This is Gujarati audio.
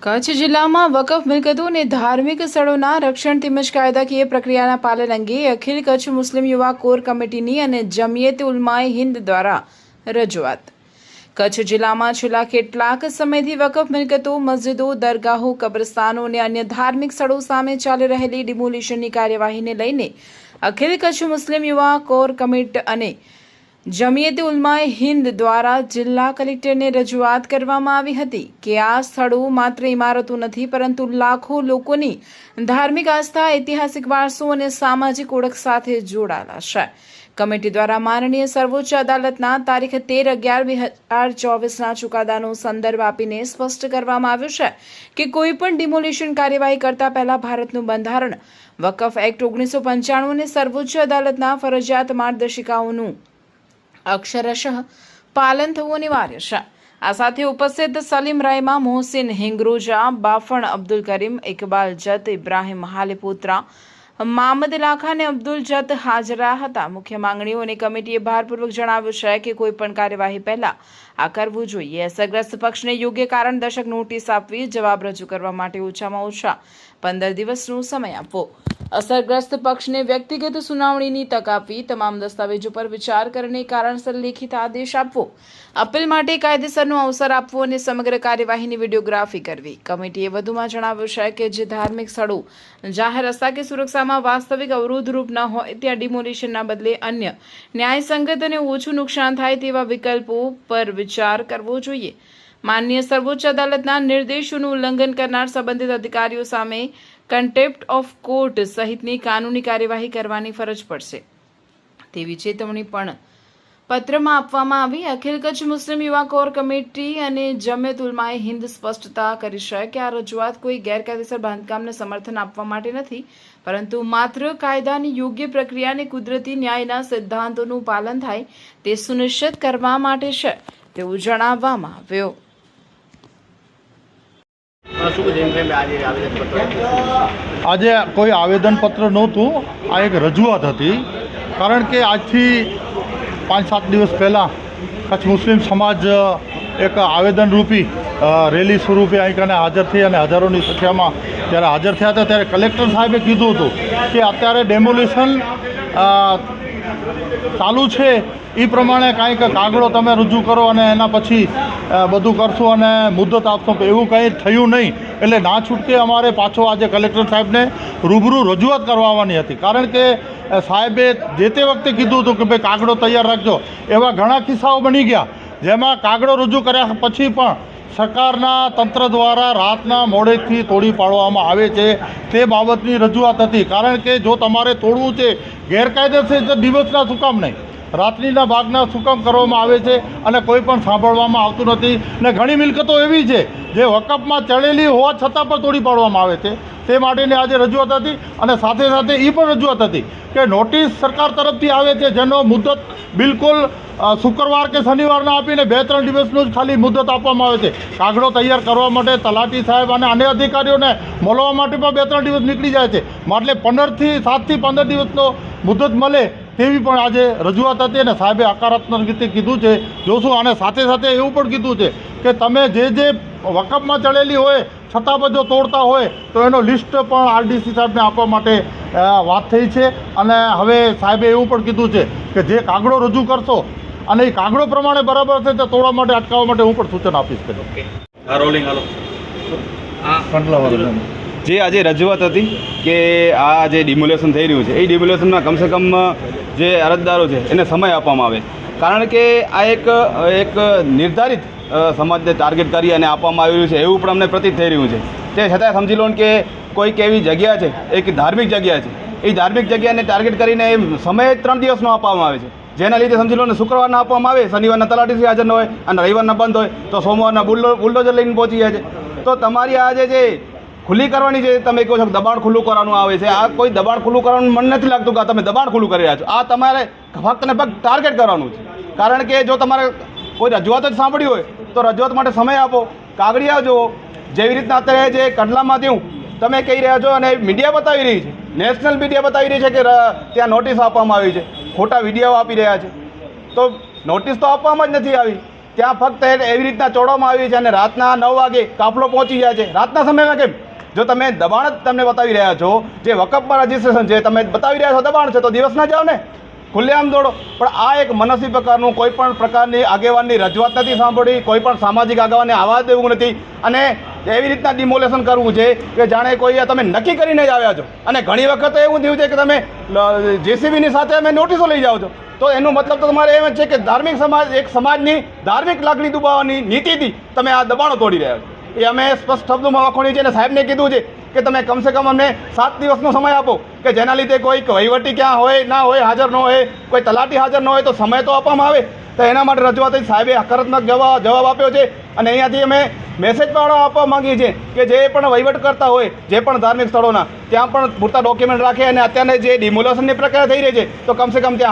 કચ્છ જિલ્લામાં વકફ મિલકતો અને ધાર્મિક સ્થળોના રક્ષણ તેમજ કાયદાકીય પ્રક્રિયાના પાલન અંગે અખિલ કચ્છ મુસ્લિમ યુવા કોર કમિટીની અને જમિયત ઉલમાએ હિન્દ દ્વારા રજૂઆત। કચ્છ જિલ્લામાં છેલ્લા કેટલાક સમયથી વકફ મિલકતો, મસ્જિદો, દરગાહો, કબ્રસ્તાનો અને અન્ય ધાર્મિક સ્થળો સામે ચાલી રહેલી ડિમોલિશનની કાર્યવાહીને લઈને અખિલ કચ્છ મુસ્લિમ યુવા કોર કમિટી અને જમિયત ઉલમાએ હિન્દ દ્વારા જિલ્લા કલેક્ટરને રજૂઆત કરવામાં આવી હતી કે આ સ્થળો માત્ર ઇમારતો નથી પરંતુ લાખો લોકોની ધાર્મિક આસ્થા, ઐતિહાસિક વારસો અને સામાજિક ઓળખ સાથે જોડાયેલા છે। કમિટી દ્વારા માનનીય સર્વોચ્ચ અદાલતના તારીખ 13/11/2024ના ચુકાદાનો સંદર્ભ આપીને સ્પષ્ટ કરવામાં આવ્યું છે કે કોઈપણ ડિમોલિશન કાર્યવાહી કરતા પહેલા ભારતનું બંધારણ, વકફ એક્ટ 1995 અને સર્વોચ્ચ અદાલતના ફરજિયાત માર્ગદર્શિકાઓનું અક્ષરશઃ પાલન થવું અનિવાર્ય છે। આ સાથે ઉપસ્થિત સલીમ રાયમા, મોહસિન હિંગરોજા, બાફણ અબ્દુલ કરીમ, ઇકબાલ જત, ઇબ્રાહિમ હાલીપુત્રા, મામદ લાખા અને અબ્દુલ જત હાજર હતા। મુખ્ય માંગણીઓની કમિટીએ ભારપૂર્વક જણાવ્યું છે કે કોઈપણ કાર્યવાહી પહેલા આ કરવું જોઈએ। અસરગ્રસ્ત પક્ષને યોગ્ય કારણદર્શક નોટિસ આપવી, જવાબ રજૂ કરવા માટે ઓછામાં ઓછા 15 દિવસનો સમય આપવો, અસરગ્રસ્ત પક્ષને વ્યક્તિગત સુનાવણીની તક આપવી, તમામ દસ્તાવેજો પર વિચાર કરીને કારણસર લેખિત આદેશ આપવો, અપીલ માટે કાયદેસરનો અવસર આપવો અને સમગ્ર કાર્યવાહીની વિડીયોગ્રાફી કરવી। કમિટીએ વધુમાં જણાવ્યું છે કે જે ધાર્મિક સ્થળો જાહેર રસ્તા કે સુરક્ષામાં વાસ્તવિક અવરોધરૂપ ન હોય ત્યાં ડિમોલિશનના બદલે અન્ય ન્યાયસંગત અને ઓછું નુકસાન થાય તેવા વિકલ્પો પર વિચાર કરવો જોઈએ। માનનીય સર્વોચ્ચ અદાલતના નિર્દેશોનું ઉલ્લંઘન કરનાર સંબંધિત અધિકારીઓ સામે કન્ટેમ્પ્ટ ઓફ કોર્ટ સહિતની કાનૂની કાર્યવાહી કરવાની ફરજ પડશે તેવી ચેતવણી પણ પત્રમાં આપવામાં આવી। અખિલ કચ્છ મુસ્લિમ યુવા કોર કમિટી અને જમિયત ઉલમાએ હિન્દ સ્પષ્ટતા કરી છે કે આ રજૂઆત કોઈ ગેરકાયદેસર બાંધકામને સમર્થન આપવા માટે નથી પરંતુ માત્ર કાયદાની યોગ્ય પ્રક્રિયા અને કુદરતી ન્યાયના સિદ્ધાંતોનું પાલન થાય તે સુનિશ્ચિત કરવા માટે છે તેવું જણાવવામાં આવ્યું। આજે કોઈ આવેદનપત્ર નહોતું, આ એક રજૂઆત હતી। કારણ કે આજથી 5-7 દિવસ પહેલાં કચ્છ મુસ્લિમ સમાજ એક આવેદનરૂપી રેલી સ્વરૂપે અહીં કને હાજર થઈ અને હજારોની સંખ્યામાં જ્યારે હાજર થયા હતા ત્યારે કલેક્ટર સાહેબે કીધું હતું કે અત્યારે ડેમોલિશન ચાલુ છે, એ પ્રમાણે કાંઈક કાગળો તમે રજૂ કરો અને એના પછી બધું કરશો અને મુદ્દત આપશો, એવું કંઈ થયું નહીં। એટલે ના છૂટકે અમારે પાછો આજે કલેક્ટર સાહેબને રૂબરૂ રજૂઆત કરવાની હતી। કારણ કે સાહેબે જે તે વખતે કીધું હતું કે ભાઈ કાગળો તૈયાર રાખજો, એવા ઘણા કિસ્સાઓ બની ગયા જેમાં કાગળો રજૂ કર્યા પછી પણ સરકારના તંત્ર દ્વારા રાતના મોડેથી તોડી પાડવામાં આવે છે, તે બાબતની રજૂઆત હતી। કારણ કે જો તમારે તોડવું છે ગેરકાયદેસર તો દિવસના શું કામ નહીં, રાત્રિના ભાગના શું કામ કરવામાં આવે છે અને કોઈ પણ સાંભળવામાં આવતું નથી। ને ઘણી મિલકતો એવી છે જે વકફમાં ચડેલી હોવા છતાં પણ તોડી પાડવામાં આવે છે, તે માટેની આજે રજૂઆત હતી। અને સાથે સાથે એ પણ રજૂઆત હતી કે નોટિસ સરકાર તરફથી આવે છે જેનો મુદત બિલકુલ શુક્રવાર કે શનિવારના આપીને 2-3 દિવસનું જ ખાલી મુદત આપવામાં આવે છે। કાગળો તૈયાર કરવા માટે તલાટી સાહેબ અને અન્ય અધિકારીઓને મળવા માટે પણ 2-3 દિવસ નીકળી જાય છે, એટલે 7 થી 15 દિવસનો મુદત મળે તેવી પણ આજે રજૂઆત હતી અને સાહેબે હકારાત્મક રીતે કીધું છે જોશું। અને સાથે સાથે એવું પણ કીધું છે કે તમે જે વકફમાં ચડેલી હોય છતાં પણ જો તોડતા હોય તો એનો લિસ્ટ પણ આરડીસી સાહેબને આપવા માટે વાત થઈ છે। અને હવે સાહેબે એવું પણ કીધું છે કે જે કાગળો રજૂ કરશો અને એ કાગળો પ્રમાણે બરાબર છે તો તોડવા માટે અટકાવવા માટે હું પણ સૂચન આપીશ। જે આજે રજૂઆત હતી કે આ જે ડિમોલેશન થઈ રહ્યું છે એ ડિમોલેશનમાં કમસે કમ જે અરજદારો છે એને સમય આપવામાં આવે, કારણ કે આ એક નિર્ધારિત સમાજને ટાર્ગેટ કરી અને આપવામાં આવ્યું છે એવું પણ અમને પ્રતીત થઈ રહ્યું છે। તે છતાં સમજી લો કે કોઈક એવી જગ્યા છે, એક ધાર્મિક જગ્યા છે, એ ધાર્મિક જગ્યાને ટાર્ગેટ કરીને સમય 3 દિવસનો આપવામાં આવે છે, જેના લીધે સમજી લો ને શુક્રવારના આપવામાં આવે, શનિવારના તલાટી હાજર ન હોય અને રવિવારના બંધ હોય તો સોમવારના બુલડોઝર લઈને પહોંચી જાય છે। તો તમારી આજે જે ખુલ્લી કરવાની છે, તમે કહો છો દબાણ ખુલ્લું કરવાનું આવે છે, આ કોઈ દબાણ ખુલ્લું કરવાનું મને નથી લાગતું કે તમે દબાણ ખુલ્લું કરી રહ્યા છો। આ તમારે ફક્ત ને ફક્ત ટાર્ગેટ કરવાનું છે, કારણ કે જો તમારે કોઈ રજૂઆત જ સાંભળી હોય તો રજૂઆત માટે સમય આપો, કાગળિયા જુઓ। જેવી રીતના અત્યારે જે કંડલામાં થયું તમે કહી રહ્યા છો અને મીડિયા બતાવી રહી છે, નેશનલ મીડિયા બતાવી રહી છે કે ત્યાં નોટિસ આપવામાં આવી છે, ખોટા વિડીયો આપી રહ્યા છે, તો નોટિસ તો આપવામાં જ નથી આવી, ત્યાં ફક્ત એવી રીતના ચોડવામાં આવી છે અને રાતના 9 વાગે કાફલો પહોંચી જાય છે. રાતના સમયમાં કેમ? જો તમે દબાણ જ તમને બતાવી રહ્યા છો, જે વકફમાં રજીસ્ટ્રેશન છે તમે બતાવી રહ્યા છો દબાણ છે, તો દિવસ ના જાઓ ને, ખુલ્લેઆમ દોડો. પણ આ એક મનસ્વી પ્રકારનું કોઈ પણ પ્રકારની આગેવાનની રજૂઆત નથી સાંભળી, કોઈ પણ સામાજિક આગેવાનને આવાજ દેવું નથી અને એવી રીતના ડિમોલેશન કરવું છે કે જાણે કોઈ તમે નક્કી કરીને જ આવ્યા છો. અને ઘણી વખત એવું થયું છે કે તમે જેસીબીની સાથે અમે નોટિસો લઈ જાઓ છો, તો એનો મતલબ તો તમારે એમ જ છે કે ધાર્મિક સમાજ, એક સમાજની ધાર્મિક લાગણી દુભાવવાની નીતિથી તમે આ દબાણો તોડી રહ્યા છો. એ અમે સ્પષ્ટ શબ્દોમાં વખોડી છે અને સાહેબને કીધું છે કે તમે કમસે કમ અમને 7 દિવસનો સમય આપો કે જેના લીધે કોઈ વહીવટી ક્યાં હોય ના હોય, હાજર ન હોય, કોઈ તલાટી હાજર ન હોય તો સમય તો આપવામાં આવે. તો એના માટે રજૂઆત થઈ, સાહેબે હકારાત્મક જવાબ આપ્યો છે અને અહીંયાથી અમે મેસેજ પણ આપવા માંગીએ છીએ કે જે પણ વહીવટ કરતા હોય, જે પણ ધાર્મિક સ્થળોના, ત્યાં પણ પૂરતા ડોક્યુમેન્ટ રાખે અને અત્યારે જે ડિમોલેશનની પ્રક્રિયા થઈ રહી છે તો કમસે કમ ત્યાં